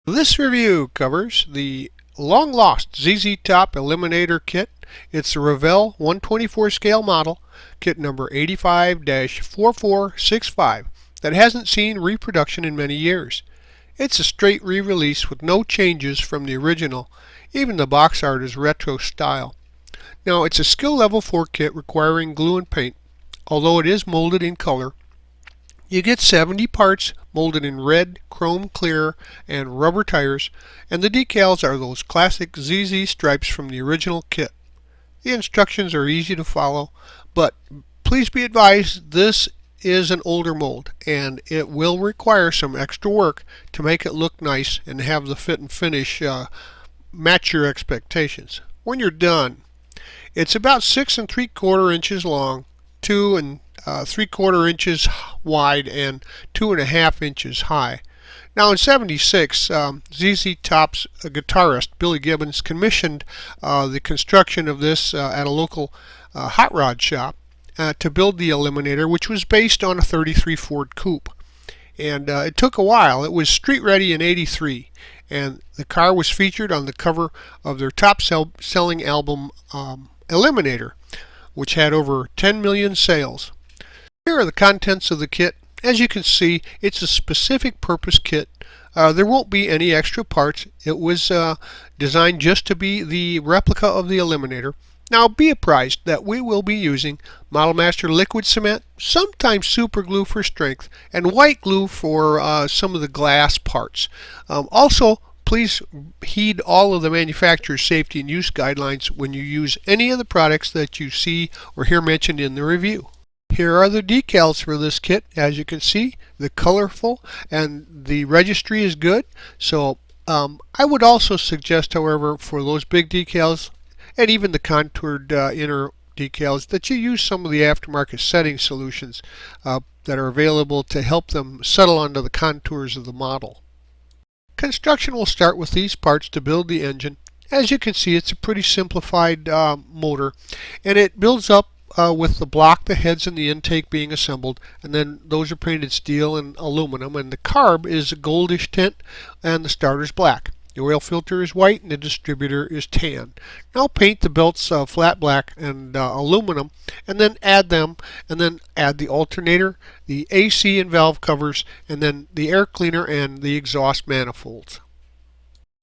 This review covers the long-lost ZZ Top Eliminator kit. It's a Revell 124 scale model, kit number 85-4465, that hasn't seen reproduction in many years. It's a straight re-release with no changes from the original. Even the box art is retro style. Now, it's a skill level 4 kit requiring glue and paint, although it is molded in color. You get 70 parts molded in red, chrome clear, and rubber tires, and the decals are those classic ZZ stripes from the original kit. The instructions are easy to follow, but please be advised this is an older mold, and it will require some extra work to make it look nice and have the fit and finish match your expectations. When you're done, it's about 6 3/4 inches long, 2 3/4 inches wide, and 2.5 inches high. Now in '76, ZZ Top's guitarist Billy Gibbons commissioned the construction of this at a local hot rod shop to build the Eliminator, which was based on a '33 Ford Coupe. And it took a while. It was street ready in '83, and the car was featured on the cover of their top selling album Eliminator, which had over 10 million sales. Here are the contents of the kit. As you can see, it's a specific purpose kit. There won't be any extra parts. It was designed just to be the replica of the Eliminator. Now be apprised that we will be using Model Master liquid cement, sometimes super glue for strength, and white glue for some of the glass parts. Also, please heed all of the manufacturer's safety and use guidelines when you use any of the products that you see or hear mentioned in the review. Here are the decals for this kit. As you can see, they're colorful and the registry is good. So I would also suggest, however, for those big decals and even the contoured inner decals, that you use some of the aftermarket setting solutions that are available to help them settle onto the contours of the model. Construction will start with these parts to build the engine. As you can see, it's a pretty simplified motor, and it builds up with the block, the heads, and the intake being assembled, and then those are painted steel and aluminum, and the carb is a goldish tint, and the starter's black. The oil filter is white, and the distributor is tan. Now paint the belts flat black and aluminum, and then add them, and then add the alternator, the AC and valve covers, and then the air cleaner and the exhaust manifolds.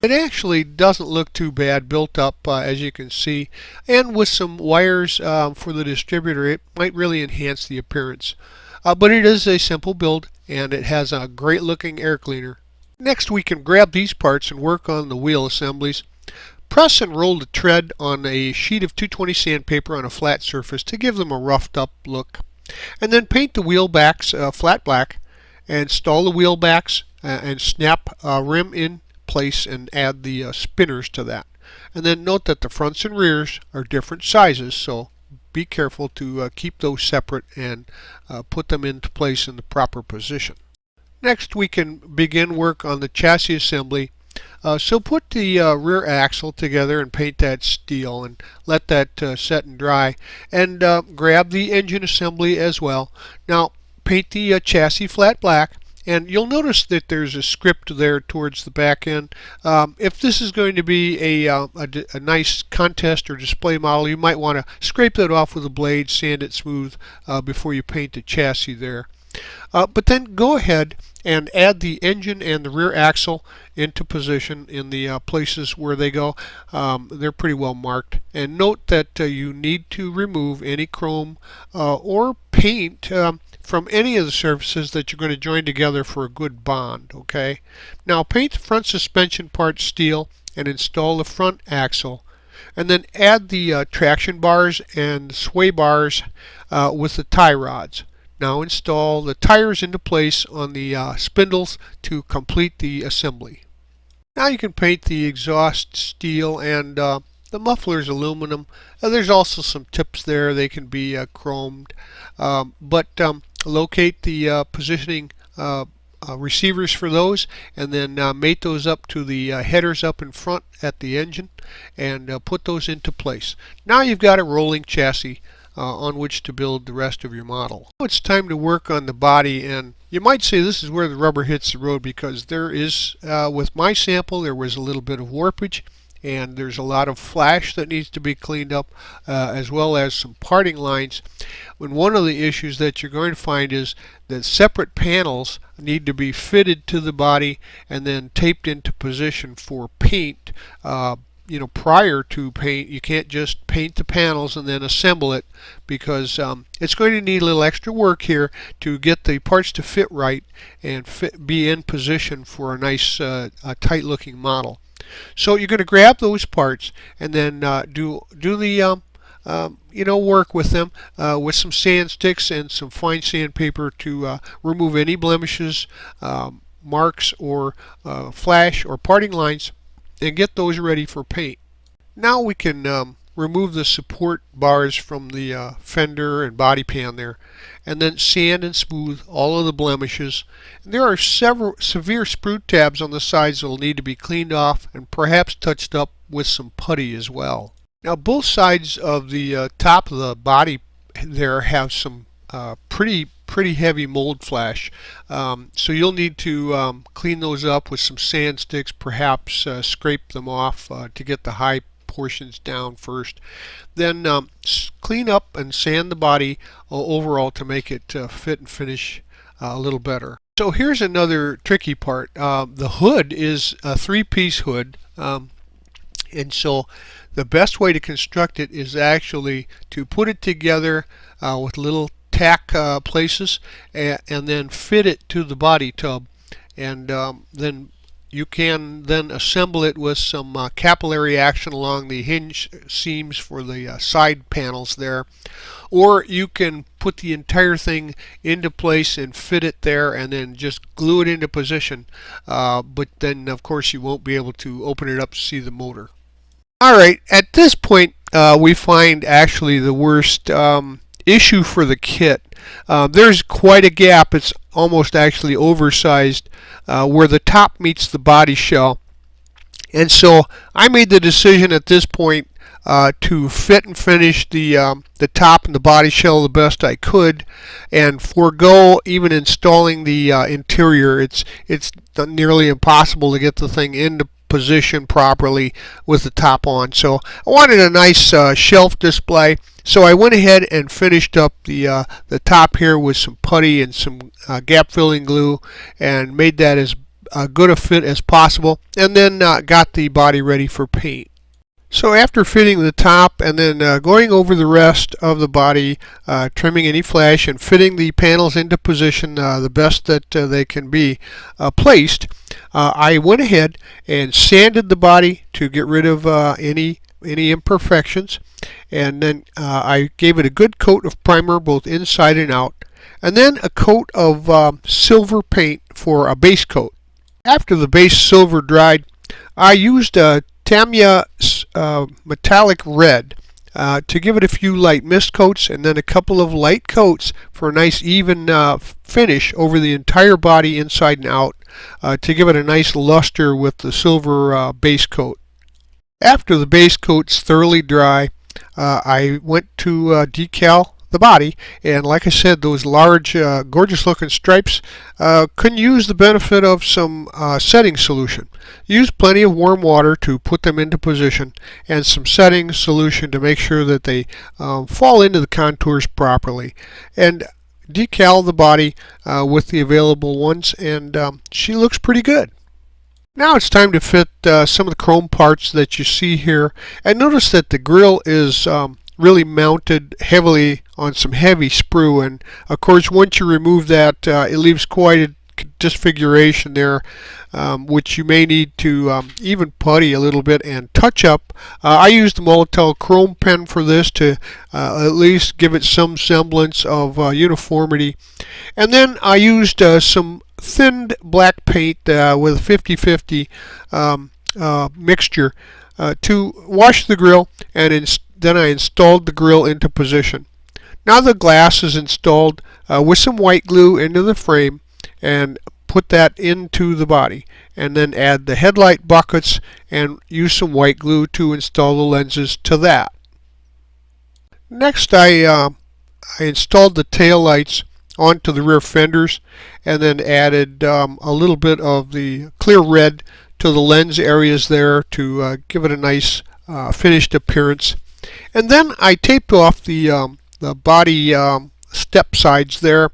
It actually doesn't look too bad built up, as you can see, and with some wires for the distributor, it might really enhance the appearance. But it is a simple build, and it has a great looking air cleaner. Next, we can grab these parts and work on the wheel assemblies. Press and roll the tread on a sheet of 220 sandpaper on a flat surface to give them a roughed up look. And then paint the wheel backs flat black, and install the wheel backs and snap rim in place and add the spinners to that. And then note that the fronts and rears are different sizes, so be careful to keep those separate and put them into place in the proper position. Next, we can begin work on the chassis assembly. So put the rear axle together and paint that steel and let that set and dry, and grab the engine assembly as well. Now paint the chassis flat black, and you'll notice that there's a script there towards the back end. If this is going to be a nice contest or display model, you might want to scrape that off with a blade, sand it smooth before you paint the chassis there. But then go ahead and add the engine and the rear axle into position in the places where they go. They're pretty well marked. And note that you need to remove any chrome or paint from any of the surfaces that you're going to join together for a good bond. Okay. Now paint the front suspension part steel and install the front axle, and then add the traction bars and sway bars with the tie rods. Now install the tires into place on the spindles to complete the assembly. Now you can paint the exhaust steel and the muffler's aluminum. There's also some tips there. They can be chromed. But locate the positioning receivers for those, and then mate those up to the headers up in front at the engine, and put those into place. Now you've got a rolling chassis on which to build the rest of your model. Now it's time to work on the body, and you might say this is where the rubber hits the road, because there is, with my sample, there was a little bit of warpage, and there's a lot of flash that needs to be cleaned up, as well as some parting lines. When one of the issues that you're going to find is that separate panels need to be fitted to the body and then taped into position for paint. Prior to paint, you can't just paint the panels and then assemble it, because it's going to need a little extra work here to get the parts to fit right and be in position for a nice tight looking model. So you're going to grab those parts and then do the work with them with some sand sticks and some fine sandpaper to remove any blemishes, marks, or flash or parting lines, and get those ready for paint. Now we can remove the support bars from the fender and body pan there, and then sand and smooth all of the blemishes. And there are several severe sprue tabs on the sides that will need to be cleaned off and perhaps touched up with some putty as well. Now both sides of the top of the body there have some pretty heavy mold flash, so you'll need to clean those up with some sand sticks, perhaps scrape them off to get the high portions down first. Then clean up and sand the body overall to make it fit and finish a little better. So here's another tricky part. The hood is a three-piece hood, and so the best way to construct it is actually to put it together with little tack places, and then fit it to the body tub, and then you can then assemble it with some capillary action along the hinge seams for the side panels there, or you can put the entire thing into place and fit it there and then just glue it into position, but then of course you won't be able to open it up to see the motor. Alright, at this point we find actually the worst issue for the kit. There's quite a gap. It's almost actually oversized where the top meets the body shell, and so I made the decision at this point to fit and finish the top and the body shell the best I could, and forego even installing the interior. It's nearly impossible to get the thing into position properly with the top on. So I wanted a nice shelf display, so I went ahead and finished up the top here with some putty and some gap filling glue, and made that as good a fit as possible, and then got the body ready for paint. So after fitting the top and then going over the rest of the body, trimming any flash and fitting the panels into position the best that they can be placed, I went ahead and sanded the body to get rid of any imperfections, and then I gave it a good coat of primer both inside and out, and then a coat of silver paint for a base coat. After the base silver dried, I used Tamiya metallic red to give it a few light mist coats, and then a couple of light coats for a nice even finish over the entire body inside and out, to give it a nice luster with the silver base coat. After the base coat's thoroughly dry, I went to decal the body, and like I said, those large gorgeous looking stripes can use the benefit of some setting solution. Use plenty of warm water to put them into position, and some setting solution to make sure that they fall into the contours properly, and decal the body with the available ones, and she looks pretty good. Now it's time to fit some of the chrome parts that you see here, and notice that the grill is really mounted heavily on some heavy sprue, and of course once you remove that it leaves quite a disfiguration there, which you may need to even putty a little bit and touch up. I used the Molotel chrome pen for this to at least give it some semblance of uniformity, and then I used some thinned black paint with a 50-50 mixture to wash the grill, and then I installed the grill into position. Now the glass is installed with some white glue into the frame, and put that into the body, and then add the headlight buckets and use some white glue to install the lenses to that. Next, I installed the tail lights onto the rear fenders, and then added a little bit of the clear red to the lens areas there to give it a nice finished appearance. And then I taped off the body step sides there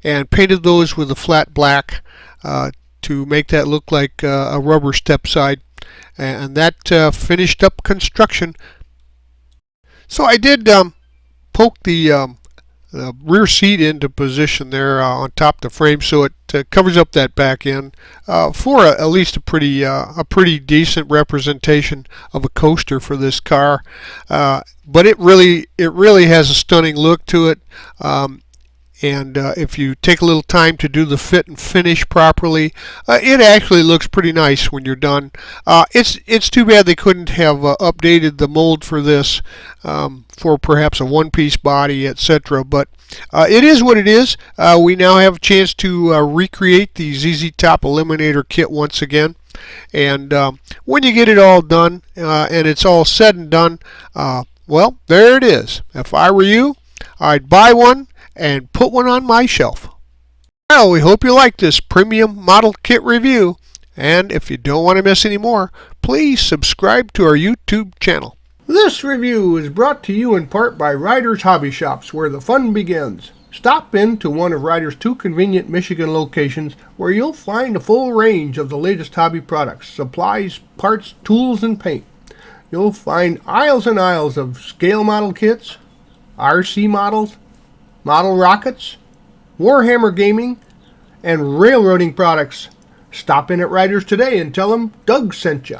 and painted those with a flat black to make that look like a rubber step side. And that finished up construction. So I did poke the rear seat into position there on top of the frame, so it covers up that back end for at least a pretty decent representation of a coaster for this car. But it really has a stunning look to it. And if you take a little time to do the fit and finish properly, it actually looks pretty nice when you're done. It's too bad they couldn't have updated the mold for this for perhaps a one-piece body, etc. But it is what it is. We now have a chance to recreate the ZZ Top Eliminator kit once again. And when you get it all done and it's all said and done, well, there it is. If I were you, I'd buy one and put one on my shelf. Well, we hope you like this premium model kit review, and if you don't want to miss any more, please subscribe to our YouTube channel. This review is brought to you in part by Ryder's Hobby Shops, where the fun begins. Stop in to one of Ryder's 2 convenient Michigan locations where you'll find a full range of the latest hobby products, supplies, parts, tools, and paint. You'll find aisles and aisles of scale model kits, RC models, model rockets, Warhammer gaming, and railroading products. Stop in at Ryder's today and tell them Doug sent you.